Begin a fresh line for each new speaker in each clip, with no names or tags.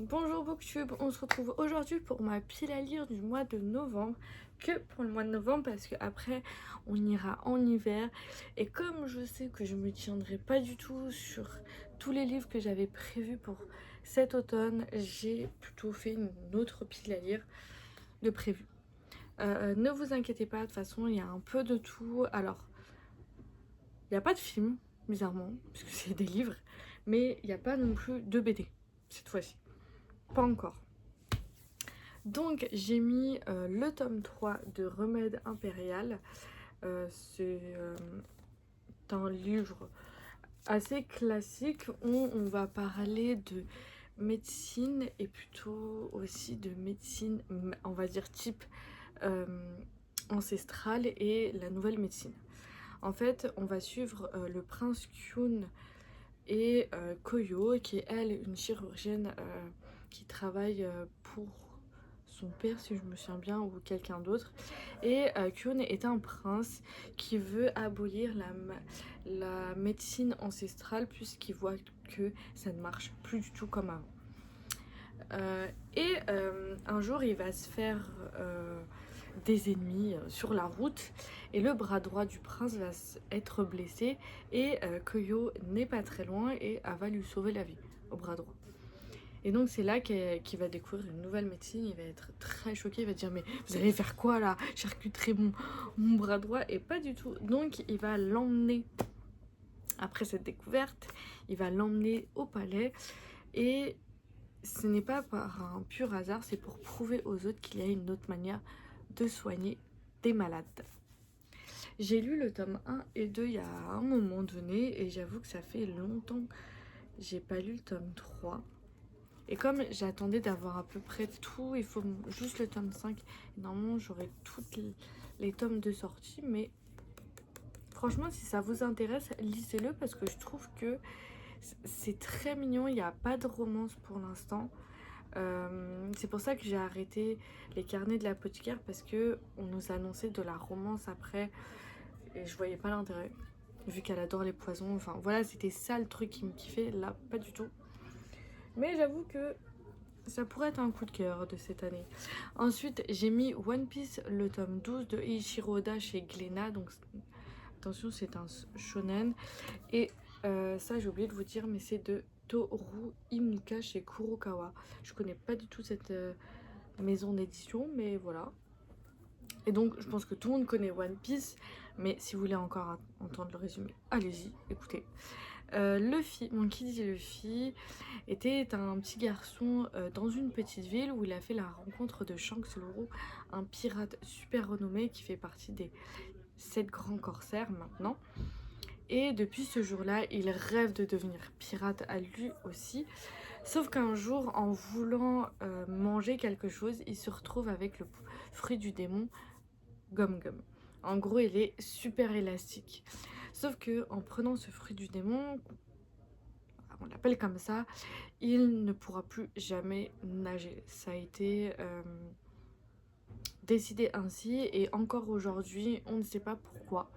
Bonjour Booktube, on se retrouve aujourd'hui pour ma pile à lire du mois de novembre, que pour le mois de novembre parce que après on ira en hiver et comme je sais que je me tiendrai pas du tout sur tous les livres que j'avais prévus pour cet automne, j'ai plutôt fait une autre pile à lire de prévu. Ne vous inquiétez pas, de toute façon il y a un peu de tout. Alors il n'y a pas de film bizarrement puisque c'est des livres, mais il n'y a pas non plus de BD cette fois-ci. Pas encore. Donc j'ai mis le tome 3 de Remède Impérial. C'est un livre assez classique où on va parler de médecine et plutôt aussi de médecine, on va dire type ancestrale et la nouvelle médecine. En fait, on va suivre le prince Kyun et Koyo, qui est elle une chirurgienne qui travaille pour son père si je me souviens bien ou quelqu'un d'autre, et Kyun est un prince qui veut abolir la médecine ancestrale puisqu'il voit que ça ne marche plus du tout comme avant. Un jour il va se faire des ennemis sur la route et le bras droit du prince va être blessé et Koyo n'est pas très loin et elle va lui sauver la vie au bras droit. Et donc c'est là qu'il va découvrir une nouvelle médecine, il va être très choqué, il va dire mais vous allez faire quoi là? Charcuterie mon bras droit, et pas du tout. Donc il va l'emmener, après cette découverte, il va l'emmener au palais et ce n'est pas par un pur hasard, c'est pour prouver aux autres qu'il y a une autre manière de soigner des malades. J'ai lu le tome 1 et 2 il y a un moment donné et j'avoue que ça fait longtemps que j'ai pas lu le tome 3. Et comme j'attendais d'avoir à peu près tout, il faut juste le tome 5. Et normalement, j'aurai tous les tomes de sortie. Mais franchement, si ça vous intéresse, lisez-le parce que je trouve que c'est très mignon. Il n'y a pas de romance pour l'instant. C'est pour ça que j'ai arrêté les carnets de l'apothicaire parce que on nous annonçait de la romance après. Et je voyais pas l'intérêt. Vu qu'elle adore les poisons. Enfin voilà, c'était ça le truc qui me kiffait. Là, pas du tout. Mais j'avoue que ça pourrait être un coup de cœur de cette année. Ensuite, j'ai mis One Piece, le tome 12 de Eiichiro Oda chez Glénat. Donc, attention, c'est un shonen. Et ça, j'ai oublié de vous dire, mais c'est de Toru Imuka chez Kurokawa. Je connais pas du tout cette maison d'édition, mais voilà. Et donc, je pense que tout le monde connaît One Piece. Mais si vous voulez encore entendre le résumé, allez-y, écoutez. Luffy, mon qui dit Luffy, était un petit garçon dans une petite ville où il a fait la rencontre de Shanks le Roux, un pirate super renommé qui fait partie des 7 grands corsaires maintenant. Et depuis ce jour-là, il rêve de devenir pirate à lui aussi. Sauf qu'un jour, en voulant manger quelque chose, il se retrouve avec le fruit du démon, Gum Gum. En gros, il est super élastique. Sauf que en prenant ce fruit du démon, on l'appelle comme ça, il ne pourra plus jamais nager. Ça a été décidé ainsi et encore aujourd'hui, on ne sait pas pourquoi.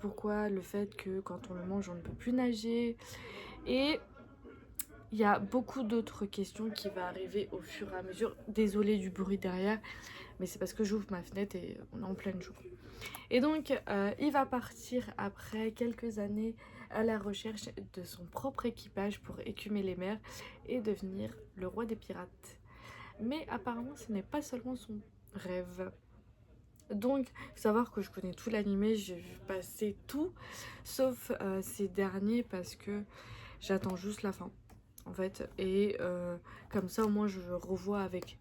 Pourquoi le fait que quand on le mange, on ne peut plus nager. Et il y a beaucoup d'autres questions qui vont arriver au fur et à mesure. Désolée du bruit derrière, mais c'est parce que j'ouvre ma fenêtre et on est en plein jour. Et donc, il va partir après quelques années à la recherche de son propre équipage pour écumer les mers et devenir le roi des pirates. Mais apparemment, ce n'est pas seulement son rêve. Donc, il faut savoir que je connais tout l'animé, j'ai vu passer tout, sauf ces derniers parce que j'attends juste la fin, en fait. Et comme ça, au moins, je revois avec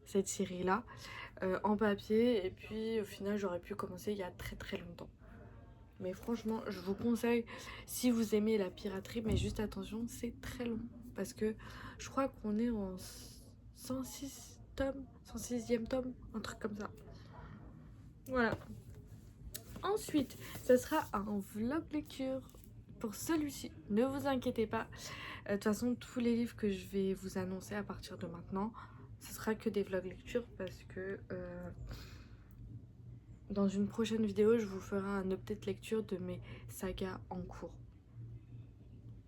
cette série-là en papier. Et puis, au final, j'aurais pu commencer il y a très très longtemps. Mais franchement, je vous conseille, si vous aimez la piraterie, mais juste attention, c'est très long. Parce que je crois qu'on est en 106 tomes, 106e tome, un truc comme ça. Voilà. Ensuite, ce sera un vlog lecture pour celui-ci. Ne vous inquiétez pas. De toute façon, tous les livres que je vais vous annoncer à partir de maintenant, ce sera que des vlogs lecture parce que dans une prochaine vidéo, je vous ferai un update lecture de mes sagas en cours.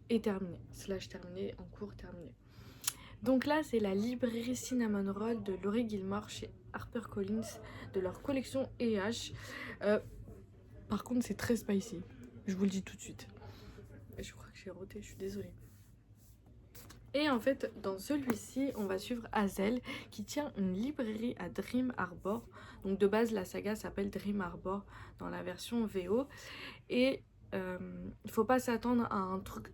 Et terminé. Slash terminé, en cours terminé. Donc là, c'est la librairie Cinnamon Roll de Laurie Gilmore chez HarperCollins de leur collection EH. Par contre, c'est très spicy. Je vous le dis tout de suite. Je crois que j'ai roté, je suis désolée. Et en fait, dans celui-ci, on va suivre Hazel qui tient une librairie à Dream Harbor. Donc de base, la saga s'appelle Dream Harbor dans la version VO. Et il faut pas s'attendre à un truc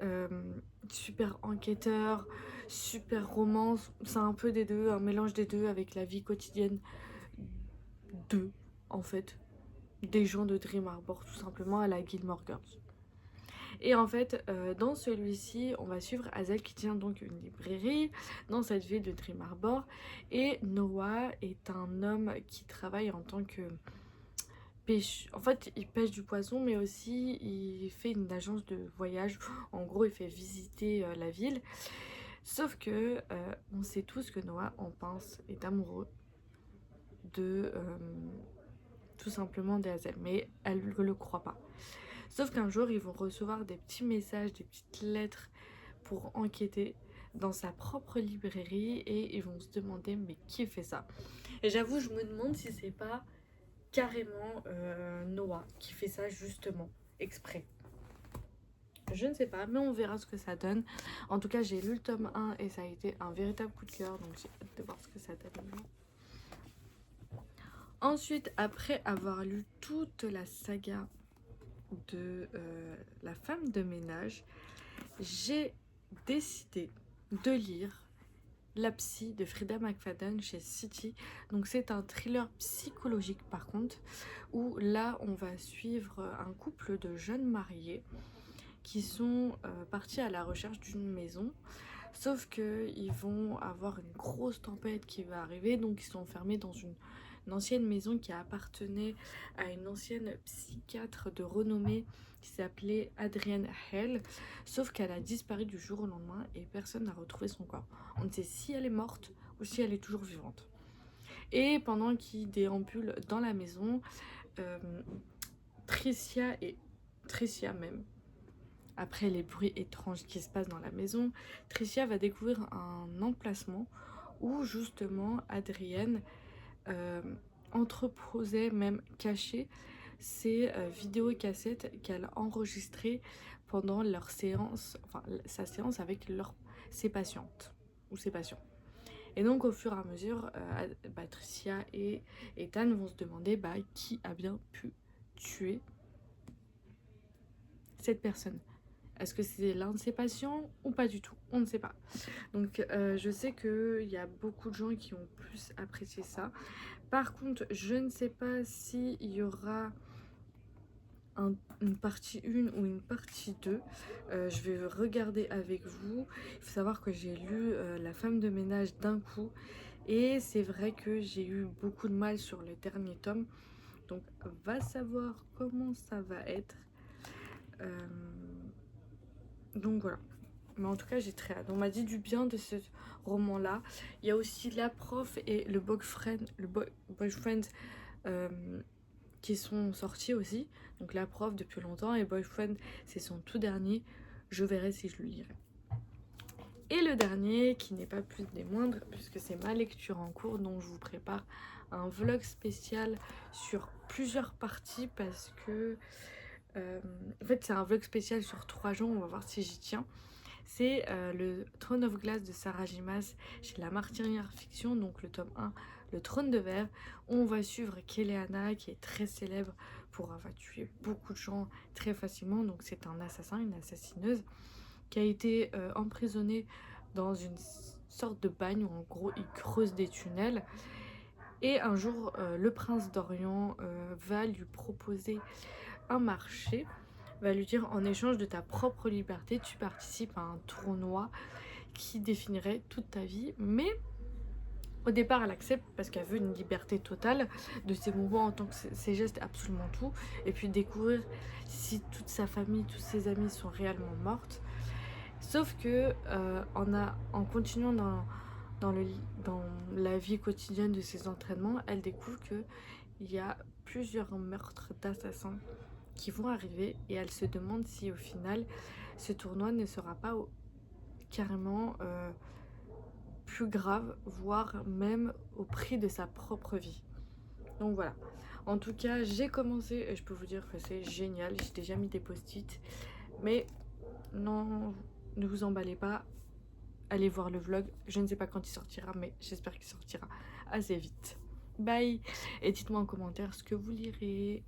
euh, super enquêteur, super romance. C'est un peu des deux, un mélange des deux avec la vie quotidienne d'eux, en fait. Des gens de Dream Harbor, tout simplement, à la Gilmore Girls. Et en fait, dans celui-ci, on va suivre Hazel qui tient donc une librairie dans cette ville de Dream Harbor. Et Noah est un homme qui travaille en tant que pêche. En fait, il pêche du poisson, mais aussi il fait une agence de voyage. En gros, il fait visiter la ville. Sauf que on sait tous que Noah en pense, est amoureux de tout simplement de Hazel, mais elle ne le croit pas. Sauf qu'un jour, ils vont recevoir des petits messages, des petites lettres pour enquêter dans sa propre librairie et ils vont se demander mais qui fait ça. Et j'avoue, je me demande si c'est pas carrément Noah qui fait ça justement, exprès. Je ne sais pas, mais on verra ce que ça donne. En tout cas, j'ai lu le tome 1 et ça a été un véritable coup de cœur, donc j'ai hâte de voir ce que ça donne. Ensuite, après avoir lu toute la saga de la femme de ménage, j'ai décidé de lire La Psy de Frida McFadden chez City. Donc c'est un thriller psychologique par contre, où là on va suivre un couple de jeunes mariés qui sont partis à la recherche d'une maison. Sauf qu'ils vont avoir une grosse tempête qui va arriver, donc ils sont enfermés dans une ancienne maison qui appartenait à une ancienne psychiatre de renommée qui s'appelait Adrienne Hell, sauf qu'elle a disparu du jour au lendemain et personne n'a retrouvé son corps. On ne sait si elle est morte ou si elle est toujours vivante. Et pendant qu'ils déambulent dans la maison, euh, Tricia même, après les bruits étranges qui se passent dans la maison, Tricia va découvrir un emplacement où justement Adrienne entreposait, même cachée, ces vidéos et cassettes qu'elle enregistrait pendant leur séance, enfin sa séance avec ses patientes ou ses patients. Et donc au fur et à mesure, Tricia et Ethan vont se demander qui a bien pu tuer cette personne. Est-ce que c'est l'un de ses patients ou pas du tout? On ne sait pas. Donc je sais qu'il y a beaucoup de gens qui ont plus apprécié ça. Par contre, je ne sais pas s'il y aura une partie 1 ou une partie 2. Je vais regarder avec vous. Il faut savoir que j'ai lu La femme de ménage d'un coup. Et c'est vrai que j'ai eu beaucoup de mal sur le dernier tome. Donc va savoir comment ça va être. Donc voilà. Mais en tout cas, j'ai très hâte. On m'a dit du bien de ce roman-là. Il y a aussi La Prof et le Boyfriend qui sont sortis aussi. Donc La Prof depuis longtemps et Boyfriend, c'est son tout dernier. Je verrai si je le lirai. Et le dernier, qui n'est pas plus des moindres, puisque c'est ma lecture en cours, dont je vous prépare un vlog spécial sur plusieurs parties parce que... en fait, c'est un vlog spécial sur 3 jours, on va voir si j'y tiens. C'est le Throne of Glass de Sarah J. Maas chez La Martinière Fiction, donc le tome 1, le Trône de Verre. On va suivre Keleana, qui est très célèbre pour avoir tué beaucoup de gens très facilement. Donc c'est un assassin, une assassineuse, qui a été emprisonnée dans une sorte de bagne où en gros il creuse des tunnels. Et un jour, le prince d'Orient va lui proposer un marché, va lui dire en échange de ta propre liberté, tu participes à un tournoi qui définirait toute ta vie. Mais au départ, elle accepte parce qu'elle veut une liberté totale de ses mouvements en tant que ses gestes, absolument tout. Et puis découvrir si toute sa famille, tous ses amis sont réellement mortes. Sauf que en continuant dans la vie quotidienne de ses entraînements, elle découvre qu'il y a plusieurs meurtres d'assassins qui vont arriver et elle se demande si au final ce tournoi ne sera pas carrément plus grave, voire même au prix de sa propre vie. Donc voilà. En tout cas, j'ai commencé et je peux vous dire que c'est génial. J'ai déjà mis des post-it. Mais non, ne vous emballez pas. Allez voir le vlog. Je ne sais pas quand il sortira, mais j'espère qu'il sortira assez vite. Bye. Et dites-moi en commentaire ce que vous lirez.